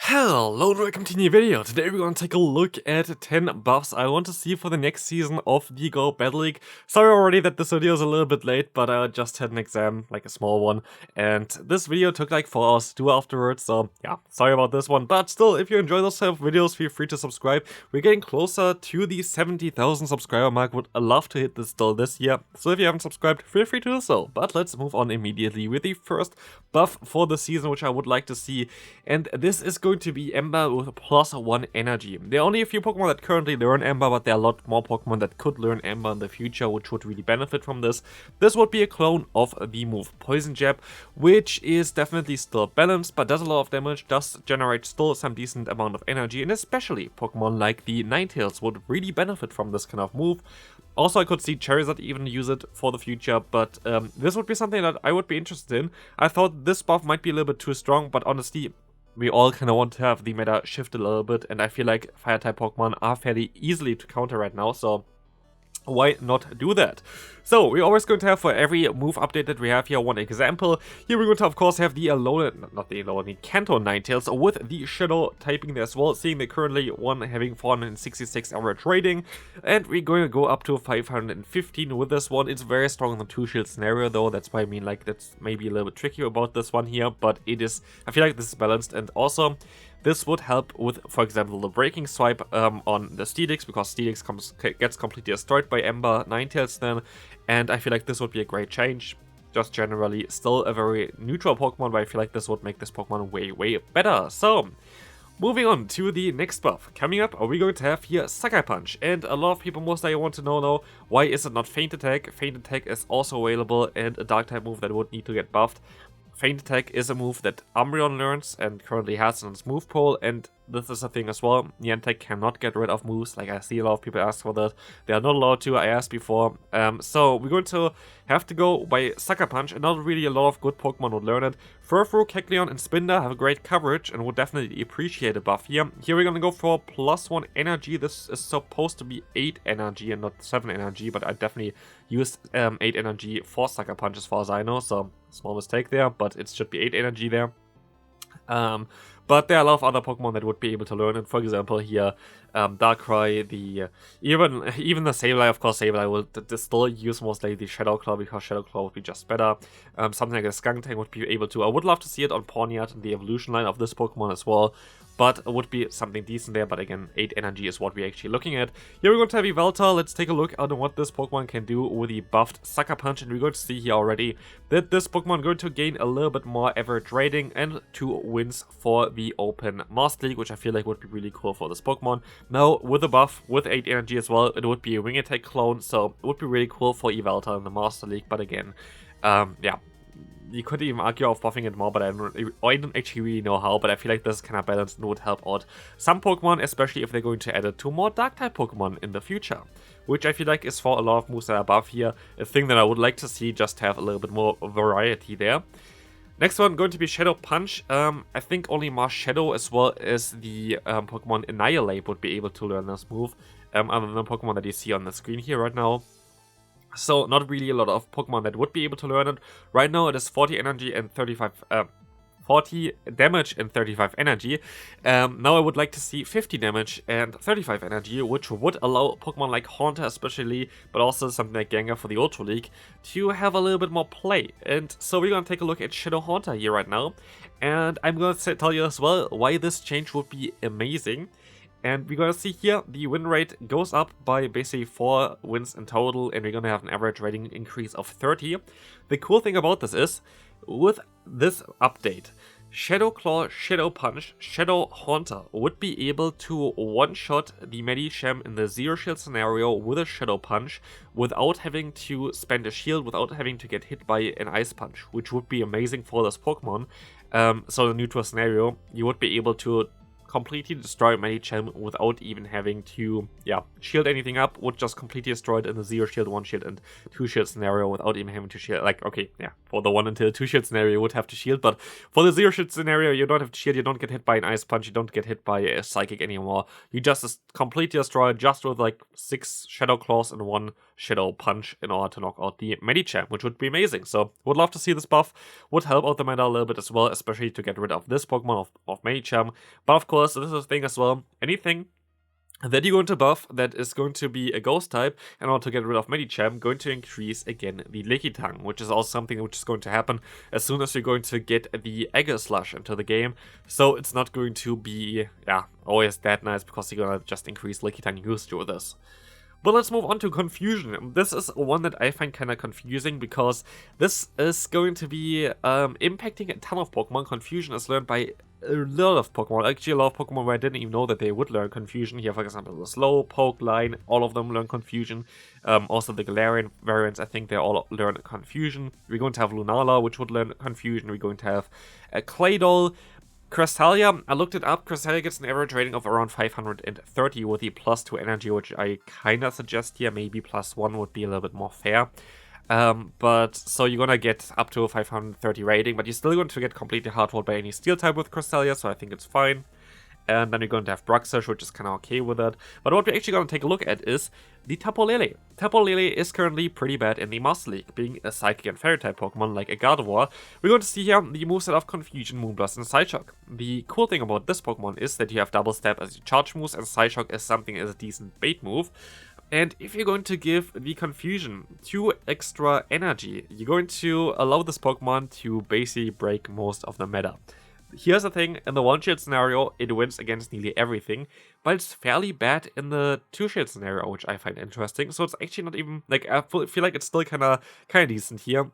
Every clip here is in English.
Hello and welcome to a new video. Today we're going to take a look at 10 buffs I want to see for the next season of the Go Battle League. Sorry already that this video is a little bit late, but I just had an exam, like a small one, and this video took like 4 hours to do afterwards, so yeah, sorry about this one. But still, if you enjoy those type of videos, feel free to subscribe. We're getting closer to the 70,000 subscriber mark. Would love to hit this still this year, so if you haven't subscribed, feel free to do so. But let's move on immediately with the first buff for the season, which I would like to see, and this is going to be Ember with +1 energy. There are only a few Pokemon that currently learn Ember, but there are a lot more Pokemon that could learn Ember in the future, which would really benefit from this. This would be a clone of the move Poison Jab, which is definitely still balanced, but does a lot of damage, does generate still some decent amount of energy, and especially Pokemon like the Ninetales would really benefit from this kind of move. Also, I could see Charizard even use it for the future, but this would be something that I would be interested in. I thought this buff might be a little bit too strong, but honestly, we all kind of want to have the meta shift a little bit, and I feel like Fire-type Pokemon are fairly easily to counter right now, so why not do that? So, we're always going to have for every move update that we have here one example. Here we're going to of course have the the Kanto Ninetales with the Shadow typing there as well, seeing the currently one having 466 average rating. And we're going to go up to 515 with this one. It's very strong in the 2-shield scenario though, that's why I mean like that's maybe a little bit tricky about this one here, but it is, I feel like this is balanced, and also this would help with, for example, the Breaking Swipe on the Steelix, because Steelix gets completely destroyed by Ember Ninetales then, and I feel like this would be a great change. Just generally still a very neutral Pokemon, but I feel like this would make this Pokemon way better. So, moving on to the next buff. Coming up, are we going to have here Sucker Punch, and a lot of people most likely want to know now, why is it not Feint Attack? Feint Attack is also available, and a Dark-type move that would need to get buffed. Feint Attack is a move that Umbreon learns and currently has in its move pool, and this is a thing as well. Niantic cannot get rid of moves, like I see a lot of people ask for that. They are not allowed to, I asked before. So we're going to have to go by Sucker Punch, and not really a lot of good Pokemon would learn it. Furfrou, Kecleon, and Spinda have a great coverage and would definitely appreciate a buff here. Here we're going to go for +1 energy. This is supposed to be 8 energy and not 7 energy, but I definitely used 8 energy for Sucker Punch as far as I know, so small mistake there, but it should be 8 energy there. But there are a lot of other Pokemon that would be able to learn it. For example, here, Darkrai, even the Sableye, of course, Sableye will still use most likely the Shadow Claw, because Shadow Claw would be just better. Something like a Skuntank would be able to. I would love to see it on Pawniard in the evolution line of this Pokemon as well, but it would be something decent there. But again, 8 energy is what we're actually looking at. Here we're going to have Yveltal. Let's take a look at what this Pokemon can do with the buffed Sucker Punch, and we're going to see here already that this Pokemon is going to gain a little bit more average rating and 2 wins for the Open Master League, which I feel like would be really cool for this Pokemon. Now, with a buff, with 8 energy as well, it would be a Wing Attack clone, so it would be really cool for Yveltal in the Master League. But again, yeah, you could even argue of buffing it more, but I don't actually really know how, but I feel like this is kind of balanced and would help out some Pokemon, especially if they're going to add it to more Dark-type Pokemon in the future, which I feel like is for a lot of moves that are buff here, a thing that I would like to see, just have a little bit more variety there. Next one going to be Shadow Punch. I think only Marshadow as well as the Pokemon Annihilate would be able to learn this move, other than the Pokemon that you see on the screen here right now. So not really a lot of Pokemon that would be able to learn it. Right now it is 40 energy and 40 damage and 35 energy. Now I would like to see 50 damage and 35 energy, which would allow Pokemon like Haunter especially, but also something like Gengar for the Ultra League, to have a little bit more play. And so we're going to take a look at Shadow Haunter here right now. And I'm going to tell you as well why this change would be amazing. And we're going to see here the win rate goes up by basically 4 wins in total, and we're going to have an average rating increase of 30. The cool thing about this is, with this update, Shadow Claw, Shadow Punch, Shadow Haunter would be able to one-shot the Medicham in the 0-shield scenario with a Shadow Punch without having to spend a shield, without having to get hit by an Ice Punch, which would be amazing for this Pokemon. So in a neutral scenario, you would be able to completely destroy Medicham without even having to, shield anything up. Would just completely destroy it in the 0-shield, 1-shield, and 2-shield scenario without even having to shield. Like, okay, yeah, for the 1 until 2-shield scenario, you would have to shield, but for the 0-shield scenario, you don't have to shield, you don't get hit by an Ice Punch, you don't get hit by a Psychic anymore. You just completely destroy it just with like 6 Shadow Claws and 1 Shadow Punch in order to knock out the Medicham, which would be amazing. So would love to see this buff. Would help out the meta a little bit as well, especially to get rid of this Pokemon of Medicham. But of course, this is the thing as well. Anything that you're going to buff that is going to be a ghost type in order to get rid of Medicham, going to increase again the Lickitung, which is also something which is going to happen as soon as you're going to get the Aegislush into the game. So it's not going to be, always that nice because you're gonna just increase Lickitung used to this. But let's move on to Confusion. This is one that I find kind of confusing because this is going to be impacting a ton of Pokemon. Confusion is learned by a lot of Pokemon. Actually, a lot of Pokemon where I didn't even know that they would learn Confusion. Here, for example, the Slowpoke line, all of them learn Confusion. Also, the Galarian variants, I think they all learn Confusion. We're going to have Lunala, which would learn Confusion. We're going to have a Claydol. Cresselia, I looked it up. Cresselia gets an average rating of around 530 with the +2 energy, which I kind of suggest here. Maybe +1 would be a little bit more fair. But so you're gonna get up to a 530 rating, but you're still going to get completely hard-rolled by any steel type with Cresselia, so I think it's fine. And then you're going to have Broguiere, which is kind of okay with it. But what we're actually going to take a look at is the Tapu Lele. Tapu Lele is currently pretty bad in the Master League, being a Psychic and Fairy type Pokemon like a Gardevoir. We're going to see here the moveset of Confusion, Moonblast, and Psyshock. The cool thing about this Pokemon is that you have Double Step as your charge moves, and Psyshock is something as a decent bait move. And if you're going to give the Confusion 2 extra energy, you're going to allow this Pokemon to basically break most of the meta. Here's the thing, in the one-shield scenario, it wins against nearly everything, but it's fairly bad in the two-shield scenario, which I find interesting. So it's actually not even, like, I feel like it's still kind of decent here.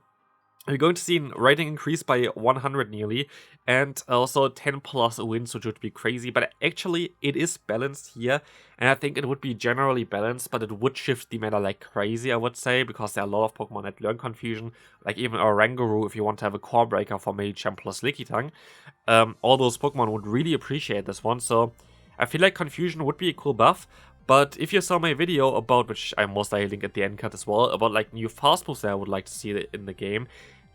We're going to see a rating increase by 100 nearly, and also 10 plus wins, which would be crazy, but actually it is balanced here, and I think it would be generally balanced, but it would shift the meta like crazy, I would say, because there are a lot of Pokemon that learn Confusion, like even Oranguru, if you want to have a Core Breaker for Medicham plus Lickitung. All those Pokemon would really appreciate this one, so I feel like Confusion would be a cool buff. But if you saw my video about, which I most likely link at the end card as well, about like new fast moves that I would like to see in the game,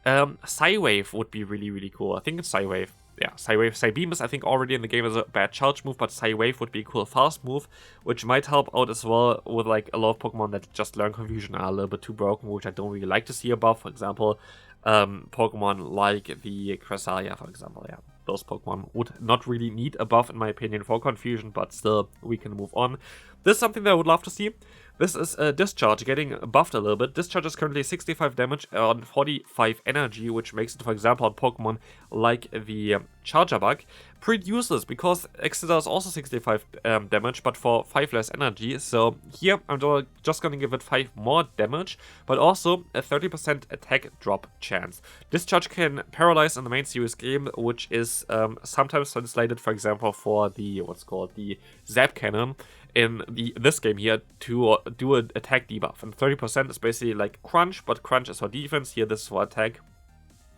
Psywave would be really, really cool. I think it's Psywave. Yeah, Psywave. Psybeam is, I think, already in the game as a bad charge move, but Psywave would be a cool fast move, which might help out as well with like a lot of Pokemon that just learn Confusion are a little bit too broken, which I don't really like to see above. For example, Pokemon like the Cresselia, for example. Yeah, those Pokemon would not really need a buff, in my opinion, for Confusion, but still, we can move on. This is something that I would love to see. This is Discharge getting buffed a little bit. Discharge is currently 65 damage on 45 energy, which makes it, for example, on Pokemon like the Charjabug pretty useless, because Exeter is also 65 damage, but for 5 less energy. So here, I'm just going to give it 5 more damage, but also a 30% attack drop chance. Discharge can paralyze in the main series game, which is sometimes translated, for example, for the, the Zap Cannon in this game here to do an attack debuff. And 30% is basically like Crunch, but Crunch is for defense. Here, this is for attack,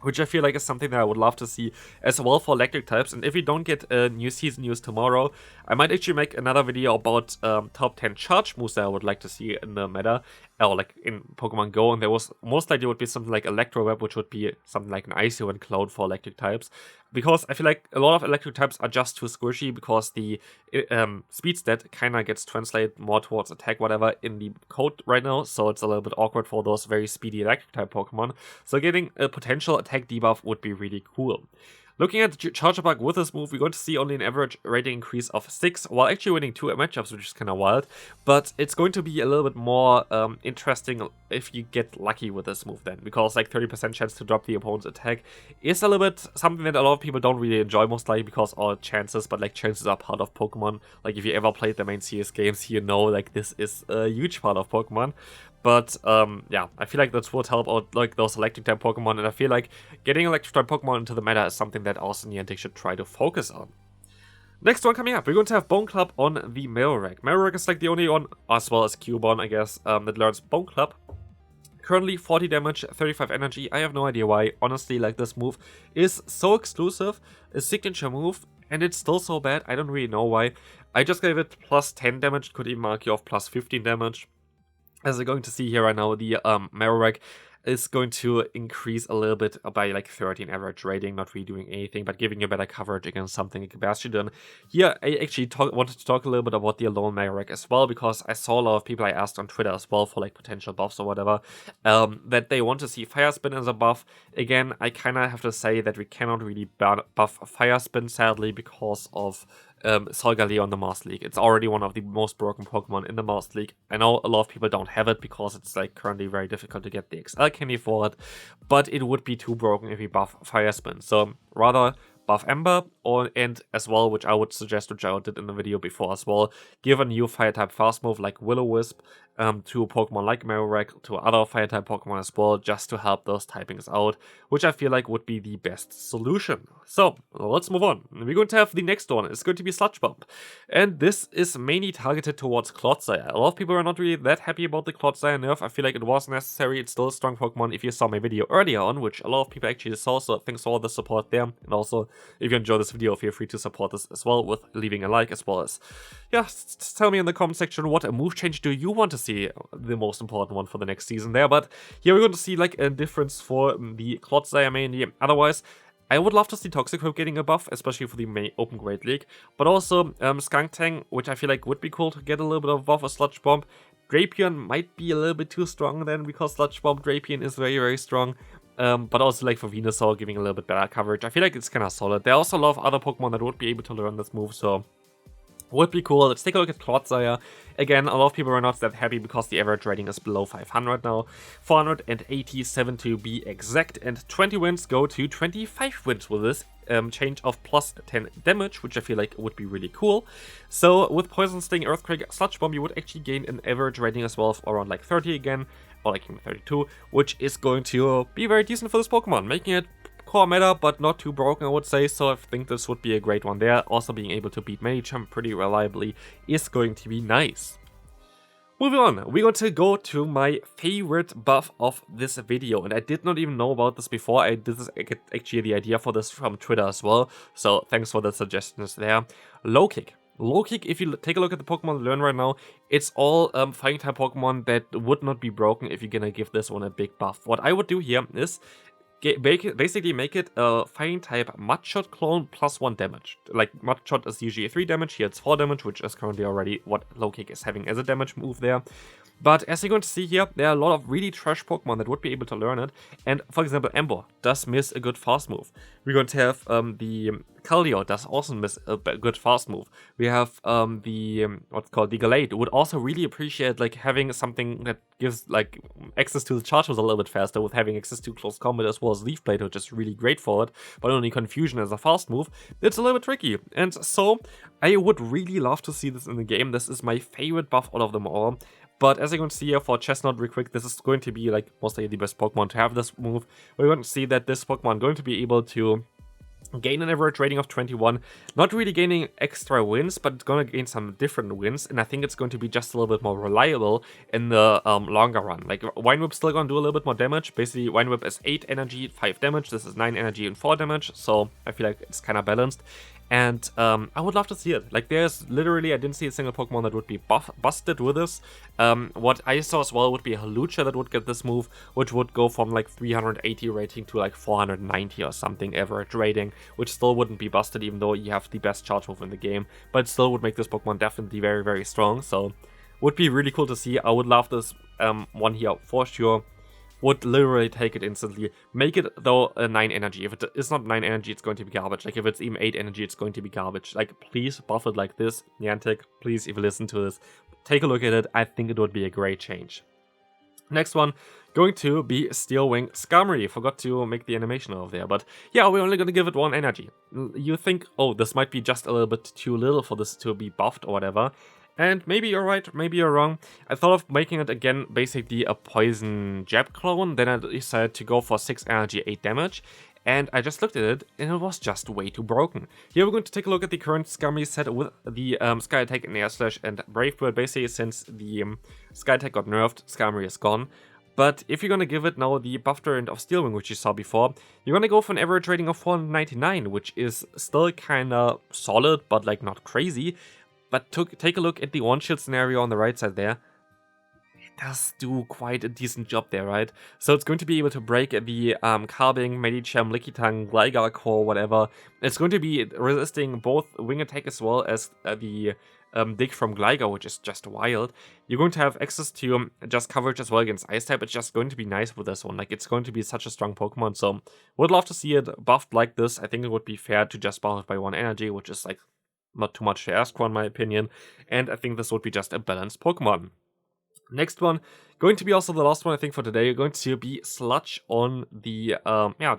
which I feel like is something that I would love to see as well for electric types. And if we don't get new season news tomorrow, I might actually make another video about top 10 charge moves that I would like to see in the meta, or like in Pokemon Go. And there was most likely would be something like Electro Web, which would be something like an Icy Wind Cloud for electric types. Because I feel like a lot of electric types are just too squishy, because the speed stat kind of gets translated more towards attack, whatever, in the code right now. So it's a little bit awkward for those very speedy electric type Pokemon. So getting a potential attack debuff would be really cool. Looking at Charjabug with this move, we're going to see only an average rating increase of 6, while actually winning 2 matchups, which is kind of wild. But it's going to be a little bit more interesting if you get lucky with this move then, because like 30% chance to drop the opponent's attack is a little bit something that a lot of people don't really enjoy, most likely because all chances, but like chances are part of Pokemon. Like if you ever played the main CS games, you know like this is a huge part of Pokemon. But yeah, I feel like that would help out like those electric type Pokemon, and I feel like getting electric type Pokemon into the meta is something that also Niantic should try to focus on. Next one coming up, we're going to have Bone Club on the Marowak. Marowak is like the only one, as well as Cubone, I guess, that learns Bone Club. Currently 40 damage, 35 energy. I have no idea why. Honestly, like this move is so exclusive, a signature move, and it's still so bad. I don't really know why. I just gave it plus 10 damage, could even mark you off plus 15 damage. As we're going to see here right now, the Marowak is going to increase a little bit by like 13 average rating, not really doing anything, but giving you better coverage against something like Bastion. Here, I actually wanted to talk a little bit about the Alolan Marowak as well, because I saw a lot of people I asked on Twitter as well for like potential buffs or whatever, that they want to see Fire Spin as a buff. Again, I kind of have to say that we cannot really buff Fire Spin, sadly, because of Solgaleo in the Master League. It's already one of the most broken Pokemon in the Master League. I know a lot of people don't have it because it's like currently very difficult to get the XL candy for it, but it would be too broken if we buff Fire Spin. So rather buff Ember, and as well, which I would suggest, which I did in the video before as well, give a new Fire-type fast move like Will-O-Wisp to a Pokemon like Marowak, to other Fire-type Pokemon as well, just to help those typings out, which I feel like would be the best solution. So, let's move on. We're going to have the next one. It's going to be Sludge Bomb. And this is mainly targeted towards Clodsire. A lot of people are not really that happy about the Clodsire nerf. I feel like it was necessary. It's still a strong Pokemon if you saw my video earlier on, which a lot of people actually saw, so thanks for all the support there. And also, if you enjoyed this video, feel free to support this as well with leaving a like, as well as, yeah, tell me in the comment section what move change do you want to see, the most important one for the next season there. But here we're going to see like a difference for the Clodsire mainly. Otherwise, I would love to see Toxicroak getting a buff, especially for the main Open Great League. But also Skuntank, which I feel like would be cool to get a little bit of a buff of Sludge Bomb. Drapion might be a little bit too strong then, because Sludge Bomb Drapion is very, very strong. But also like for Venusaur, giving a little bit better coverage. I feel like it's kind of solid. There are also a lot of other Pokemon that would be able to learn this move, so would be cool. Let's take a look at Clodsire. Again, a lot of people are not that happy because the average rating is below 500 now. 487 to be exact, and 20 wins go to 25 wins with this change of plus 10 damage, which I feel like would be really cool. So with Poison Sting, Earthquake, Sludge Bomb, you would actually gain an average rating as well of around like 30 again, or like 32, which is going to be very decent for this Pokemon, making it core meta, but not too broken, I would say, so I think this would be a great one there. Also being able to beat Medicham pretty reliably is going to be nice. Moving on, we're going to go to my favorite buff of this video, and I did not even know about this before. I did get actually the idea for this from Twitter as well, so thanks for the suggestions there. Low Kick. Low Kick, if you take a look at the Pokemon learn right now, it's all fighting type Pokemon that would not be broken if you're gonna give this one a big buff. What I would do here is basically make it a fighting type Mudshot clone plus 1 damage. Like Mudshot is usually 3 damage, here it's 4 damage, which is currently already what Low Kick is having as a damage move there. But as you're going to see here, there are a lot of really trash Pokemon that would be able to learn it. And for example, Ember does miss a good fast move. We're going to have the Keldeo does also miss a good fast move. We have what's called the Gallade would also really appreciate like having something that gives like access to the Chargers a little bit faster, with having access to close combat as well as Leaf Blade, which is really great for it, but only Confusion as a fast move. It's a little bit tricky. And so I would really love to see this in the game. This is my favorite buff out of them all. But as you're going to see here for Chesnaught real quick, this is going to be like mostly the best Pokemon to have this move. We're going to see that this Pokemon going to be able to gain an average rating of 21, not really gaining extra wins, but it's going to gain some different wins, and I think it's going to be just a little bit more reliable in the longer run. Like Vine Whip's still going to do a little bit more damage. Basically, Vine Whip is 8 energy, 5 damage. This is 9 energy and 4 damage, so I feel like it's kind of balanced. And I would love to see it. Like there's literally, I didn't see a single Pokemon that would be busted with this. What I saw as well would be a Hawlucha that would get this move, which would go from like 380 rating to like 490 or something average rating, which still wouldn't be busted even though you have the best charge move in the game, but still would make this Pokemon definitely very, very strong. So would be really cool to see. I would love this one here for sure. Would literally take it instantly. Make it, though, a 9 energy. If it is not 9 energy, it's going to be garbage. Like, if it's even 8 energy, it's going to be garbage. Like, please buff it like this. Niantic, please, if you listen to this, take a look at it. I think it would be a great change. Next one, going to be Steel Wing Skarmory. Forgot to make the animation over there, but yeah, we're only going to give it 1 energy. You think, oh, this might be just a little bit too little for this to be buffed or whatever. And maybe you're right, maybe you're wrong. I thought of making it again basically a Poison Jab clone, then I decided to go for 6 energy, 8 damage. And I just looked at it, and it was just way too broken. Here we're going to take a look at the current Skarmory set with the Sky Attack and Air Slash and Brave Bird. Basically, since the Sky Attack got nerfed, Skarmory is gone. But if you're going to give it now the buff variant of Steel Wing, which you saw before, you're going to go for an average rating of 499, which is still kind of solid, but like not crazy. But take a look at the one-shield scenario on the right side there. does do quite a decent job there, right? So it's going to be able to break the Carbing, Medicham, Lickitung, Gligar Core, whatever. It's going to be resisting both Wing Attack as well as the Dig from Gligar, which is just wild. You're going to have access to just coverage as well against Ice type. It's just going to be nice with this one. Like, it's going to be such a strong Pokemon, so would love to see it buffed like this. I think it would be fair to just buff it by 1 energy, which is like not too much to ask for in my opinion. And I think this would be just a balanced Pokemon. Next one, going to be also the last one I think for today, going to be Sludge on the,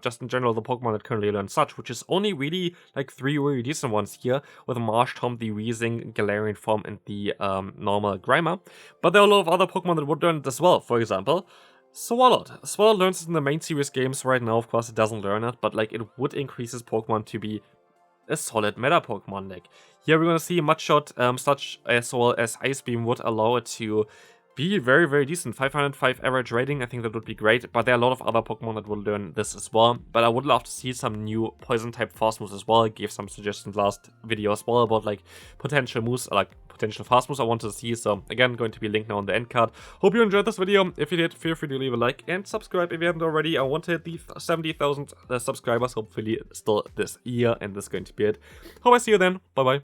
just in general the Pokemon that currently learn Sludge, which is only really like 3 really decent ones here, with Marshtomp, the Weezing, Galarian form, and the normal Grimer. But there are a lot of other Pokemon that would learn it as well. For example, Swalot. Swalot learns it in the main series games right now, of course it doesn't learn it, but like it would increase his Pokemon to be a solid meta Pokemon. Like here we're gonna see Mudshot, Sludge as well as Ice Beam would allow it to be very, very decent. 505 average rating, I think that would be great, but there are a lot of other Pokemon that will learn this as well. But I would love to see some new Poison-type fast moves as well. I gave some suggestions last video as well about like potential moves, like potential fast moves I wanted to see. So again, going to be linked now on the end card. Hope you enjoyed this video. If you did, feel free to leave a like and subscribe if you haven't already. I want to hit the 70,000 subscribers, hopefully still this year, and this is going to be it. Hope I see you then. Bye bye.